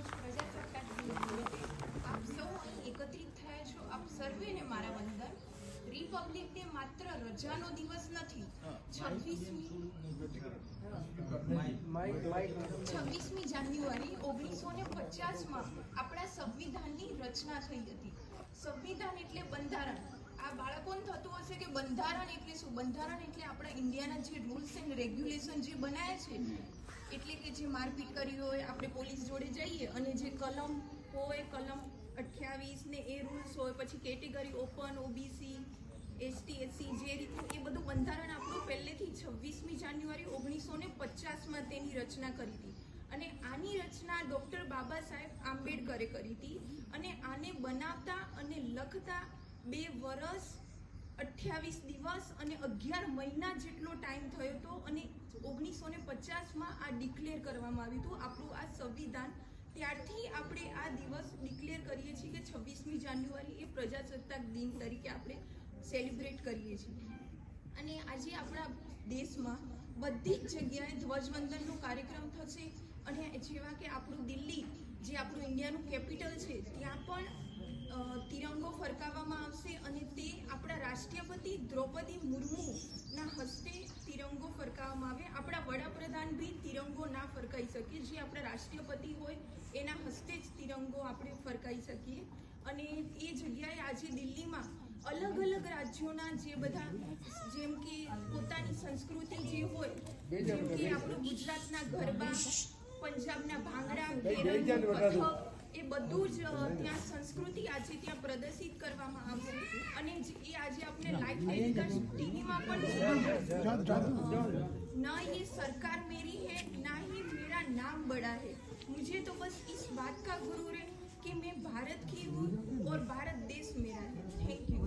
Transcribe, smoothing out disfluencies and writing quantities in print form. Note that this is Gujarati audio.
આજરોજ પ્રજાસત્તાક દિન નિમિત્તે આપ સૌ અહીં એકત્રિત થયા છો. આપ સર્વેને મારા વંદન. રિપબ્લિક ડે માત્ર રજાનો દિવસ નથી. 26મી જાન્યુઆરી 1950માં આપણા સંવિધાનની રચના થઈ હતી. સંવિધાન એટલે બંધારણ. આ બાળકોને થતું હશે કે બંધારણ એટલે શું? બંધારણ એટલે આપણા ઇન્ડિયાના જે રૂલ્સ એન્ડ રેગ્યુલેશન જે બનાવ્યા છે, એટલે કે જે મારપીટ કરી હોય, આપણે પોલીસ જોડે જઈએ અને જે કલમ હોય, કલમ 28 ને એ રૂલ્સ હોય, પછી category open, OBC, ST, SC, જે રીતનું એ બધું બંધારણ આપણું પહેલેથી 26મી જાન્યુઆરી 1950માં તેની રચના કરી હતી. અને આની રચના ડૉક્ટર બાબા સાહેબ આંબેડકરે કરી હતી. અને આને બનાવતા અને લખતા 2 વર્ષ 28 દિવસ અને 11 મહિના જેટલો ટાઈમ થયો હતો. અને 1950માં આ ડિક્લેર કરવામાં આવ્યું હતું આપણું આ સંવિધાન. ત્યારથી આપણે આ દિવસ ડિક્લેર કરીએ છીએ કે 26મી જાન્યુઆરી એ પ્રજાસત્તાક દિન તરીકે આપણે સેલિબ્રેટ કરીએ છીએ. અને આજે આપણા દેશમાં બધી જ જગ્યાએ ધ્વજવંદનનો કાર્યક્રમ થશે. અને જેવા કે આપણું દિલ્હી, જે આપણું ઇન્ડિયાનું કેપિટલ છે, ત્યાં પણ તિરંગો ફરકાવવામાં આવશે. અને તે આપણા રાષ્ટ્રપતિ દ્રૌપદી મુર્મુના હસ્તે તિરંગો ફરકાવવામાં આવે. આપણા વડાપ્રધાન બી તિરંગો ના ફરકાઈ શકે, જે આપણા રાષ્ટ્રપતિ હોય એના હસ્તે જ તિરંગો આપણે ફરકાઈ શકીએ. અને એ જગ્યાએ આજે દિલ્હીમાં અલગ અલગ રાજ્યોના જે બધા, જેમ કે પોતાની સંસ્કૃતિ જે હોય, જેમ કે આપણું ગુજરાતના ગરબા, પંજાબના ભાંગડા, કેરળનું કથક, એ બધું જ ત્યાં સંસ્કૃતિ આજે ત્યાં પ્રદર્શિત કરવામાં આવશે. અને એ આજે આપણે લાઈવ ટેલિકાસ્ટ ટીવીમાં પણ ના ये सरकार मेरी है ना ही मेरा नाम बड़ा है, मुझे तो बस इस बात का गुरूर है कि मैं भारत की हूँ और भारत देश मेरा है. Thank you.